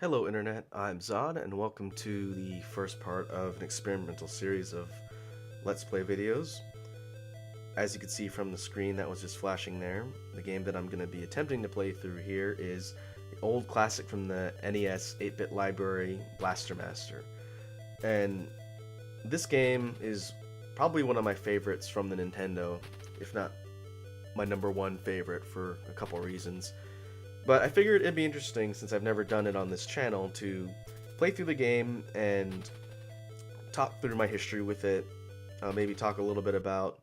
Hello Internet, I'm Zod and welcome to the first part of an experimental series of Let's Play videos. As you can see from the screen that was just flashing there, the game that I'm going to be attempting to play through here is the old classic from the NES 8-bit library, Blaster Master. And this game is probably one of my favorites from the Nintendo, if not my number one favorite for a couple reasons. But I figured it'd be interesting, since I've never done it on this channel, to play through the game and talk through my history with it. Maybe talk a little bit about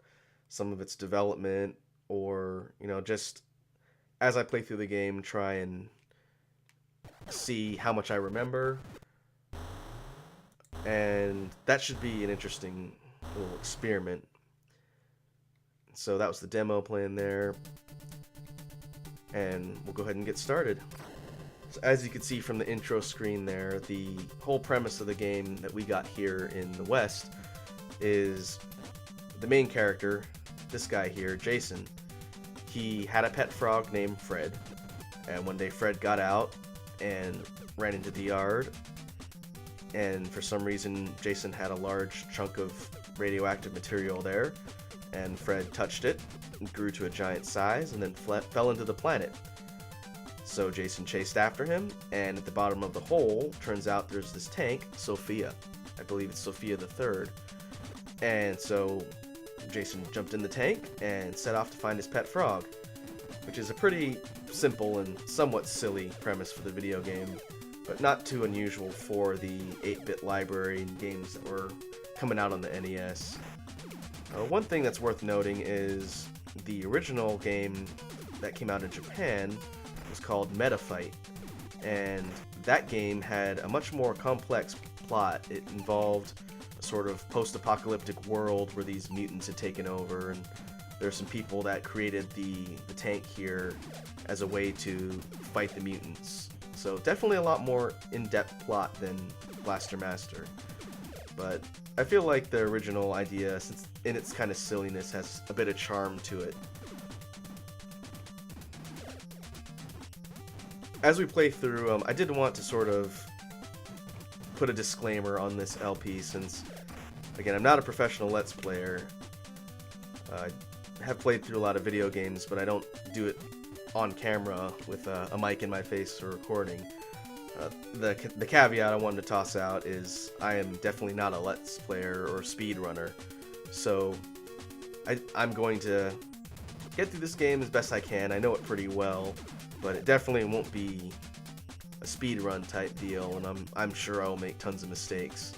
some of its development, or, just as I play through the game, try and see how much I remember. And that should be an interesting little experiment. So that was the demo playing there. And we'll go ahead and get started. So as you can see from the intro screen there, the whole premise of the game that we got here in the West is the main character, this guy here, Jason. He had a pet frog named Fred, and one day Fred got out and ran into the yard, and for some reason Jason had a large chunk of radioactive material there, and Fred touched it, grew to a giant size, and then fell into the planet. So Jason chased after him, and at the bottom of the hole, turns out there's this tank, Sophia. I believe it's Sophia the Third. And so Jason jumped in the tank and set off to find his pet frog, which is a pretty simple and somewhat silly premise for the video game, but not too unusual for the 8-bit library games that were coming out on the NES. One thing that's worth noting is the original game that came out in Japan was called Meta Fight, and that game had a much more complex plot. It involved a sort of post-apocalyptic world where these mutants had taken over, and there's some people that created the tank here as a way to fight the mutants. So definitely a lot more in-depth plot than Blaster Master. But I feel like the original idea, since in its kind of silliness, has a bit of charm to it. As we play through, I did want to sort of put a disclaimer on this LP, since, again, I'm not a professional Let's Player. I have played through a lot of video games, but I don't do it on camera with a mic in my face for recording. The caveat I wanted to toss out is I am definitely not a Let's Player or speedrunner, so I'm going to get through this game as best I can. I know it pretty well, but it definitely won't be a speedrun type deal, and I'm sure I'll make tons of mistakes.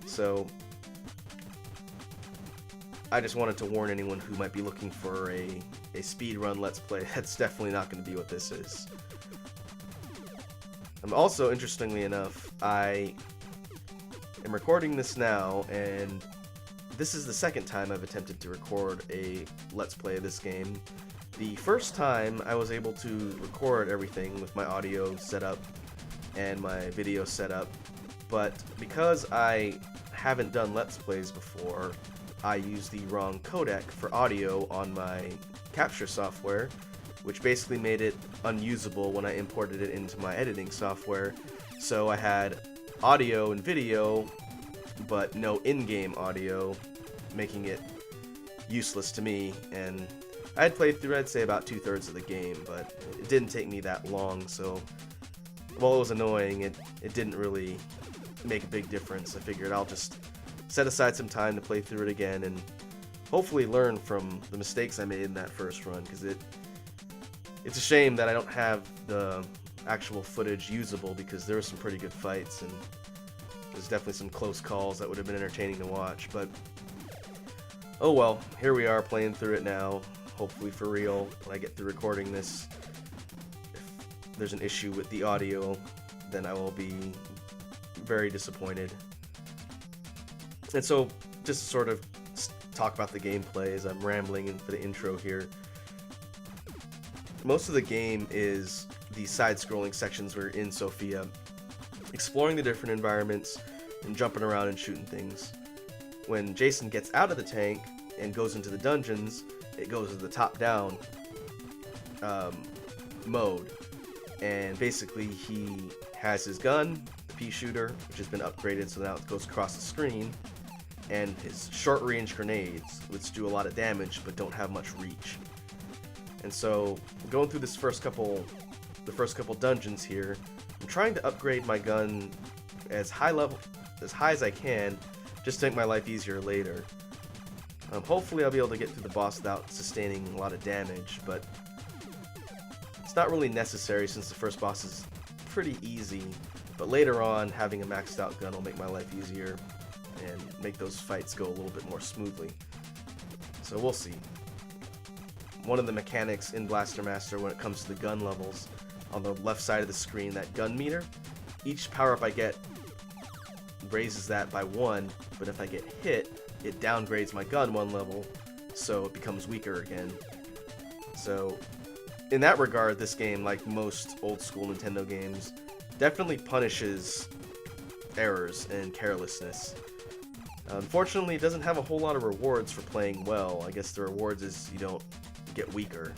So I just wanted to warn anyone who might be looking for a speedrun Let's Play. That's definitely not going to be what this is. Also, interestingly enough, I am recording this now, and this is the second time I've attempted to record a Let's Play of this game. The first time I was able to record everything with my audio set up and my video set up, but because I haven't done Let's Plays before, I used the wrong codec for audio on my capture software, which basically made it unusable when I imported it into my editing software. So I had audio and video, but no in-game audio, making it useless to me. And I had played through, I'd say, about 2/3 of the game, but it didn't take me that long, so while it was annoying, it didn't really make a big difference. I figured I'll just set aside some time to play through it again and hopefully learn from the mistakes I made in that first run, because it's a shame that I don't have the actual footage usable, because there were some pretty good fights and there's definitely some close calls that would have been entertaining to watch. But oh well, here we are playing through it now, hopefully for real. When I get through recording this, if there's an issue with the audio, then I will be very disappointed. And so, just to sort of talk about the gameplay as I'm rambling for the intro here. Most of the game is the side-scrolling sections where you're in Sophia, exploring the different environments and jumping around and shooting things. When Jason gets out of the tank and goes into the dungeons, it goes to the top-down mode, and basically he has his gun, the pea shooter, which has been upgraded so now it goes across the screen, and his short-range grenades, which do a lot of damage but don't have much reach. And so, going through the first couple dungeons here, I'm trying to upgrade my gun as high as I can, just to make my life easier later. Hopefully I'll be able to get through the boss without sustaining a lot of damage, but it's not really necessary since the first boss is pretty easy. But later on, having a maxed out gun will make my life easier and make those fights go a little bit more smoothly. So we'll see. One of the mechanics in Blaster Master when it comes to the gun levels, on the left side of the screen, that gun meter, each power-up I get raises that by 1, but if I get hit, it downgrades my gun 1 level, so it becomes weaker again. So, in that regard, this game, like most old-school Nintendo games, definitely punishes errors and carelessness. Unfortunately, it doesn't have a whole lot of rewards for playing well. I guess the rewards is you don't get weaker.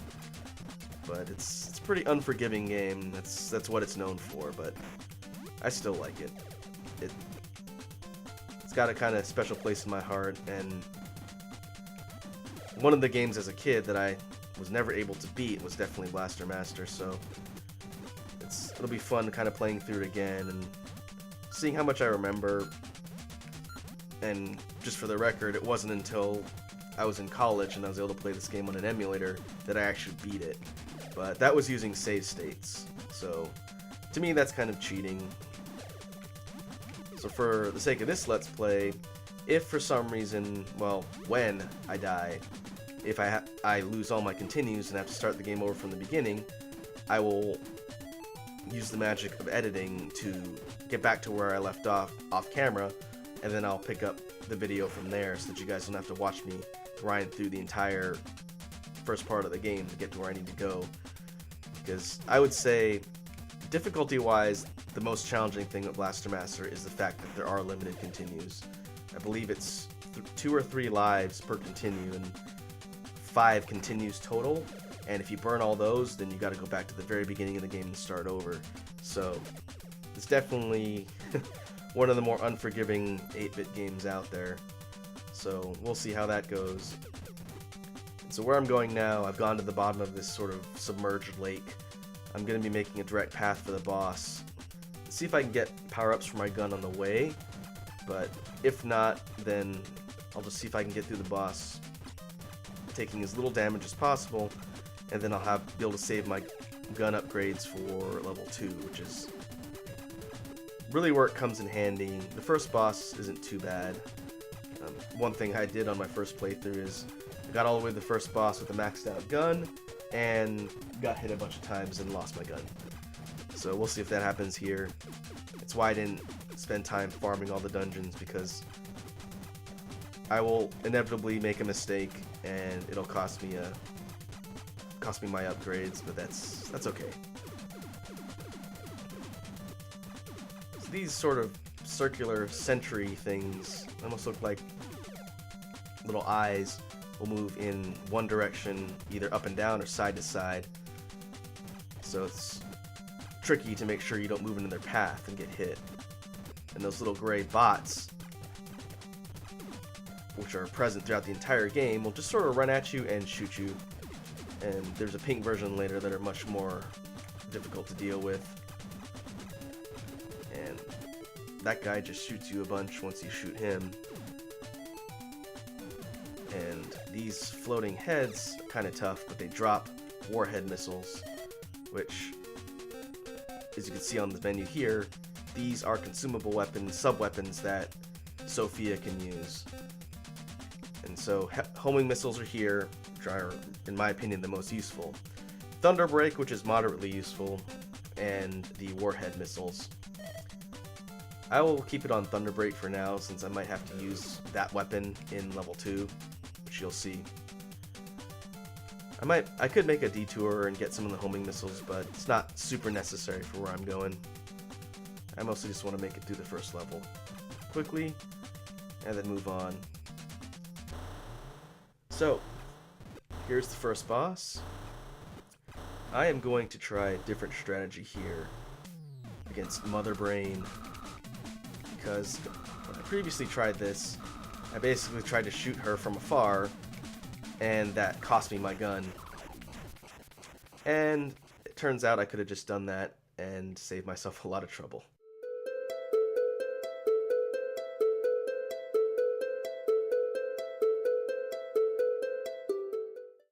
But it's a pretty unforgiving game. That's what it's known for, but I still like it. It's got a kind of special place in my heart, and one of the games as a kid that I was never able to beat was definitely Blaster Master, so it'll be fun kind of playing through it again and seeing how much I remember. And just for the record, it wasn't until I was in college and I was able to play this game on an emulator that I actually beat it. But that was using save states, so to me that's kind of cheating. So for the sake of this Let's Play, if for some reason, well, when I die, if I lose all my continues and have to start the game over from the beginning, I will use the magic of editing to get back to where I left off camera, and then I'll pick up the video from there so that you guys don't have to watch me grind through the entire first part of the game to get to where I need to go. Because I would say, difficulty-wise, the most challenging thing with Blaster Master is the fact that there are limited continues. I believe it's 2 or 3 lives per continue and 5 continues total, and if you burn all those, then you gotta go back to the very beginning of the game and start over. So it's definitely one of the more unforgiving 8-bit games out there. So we'll see how that goes. So where I'm going now, I've gone to the bottom of this sort of submerged lake. I'm going to be making a direct path for the boss. See if I can get power-ups for my gun on the way, but if not, then I'll just see if I can get through the boss, taking as little damage as possible, and then I'll be able to save my gun upgrades for level 2, which is really where it comes in handy. The first boss isn't too bad. One thing I did on my first playthrough is I got all the way to the first boss with a maxed out gun and got hit a bunch of times and lost my gun. So we'll see if that happens here. It's why I didn't spend time farming all the dungeons, because I will inevitably make a mistake and it'll cost me my upgrades, but that's okay. So these sort of circular sentry things almost look like little eyes. Will move in one direction, either up and down or side to side. So it's tricky to make sure you don't move into their path and get hit. And those little gray bots, which are present throughout the entire game, will just sort of run at you and shoot you. And there's a pink version later that are much more difficult to deal with. And that guy just shoots you a bunch once you shoot him. And these floating heads are kind of tough, but they drop warhead missiles, which, as you can see on the menu here, these are consumable weapons, sub-weapons that Sophia can use. And so homing missiles are here, which are, in my opinion, the most useful. Thunder Break, which is moderately useful, and the warhead missiles. I will keep it on Thunder Break for now, since I might have to use that weapon in level 2. You'll see. I could make a detour and get some of the homing missiles, but it's not super necessary for where I'm going. I mostly just want to make it through the first level quickly and then move on. So here's the first boss. I am going to try a different strategy here, against Mother Brain, because when I previously tried this, I basically tried to shoot her from afar, and that cost me my gun. And it turns out I could have just done that and saved myself a lot of trouble.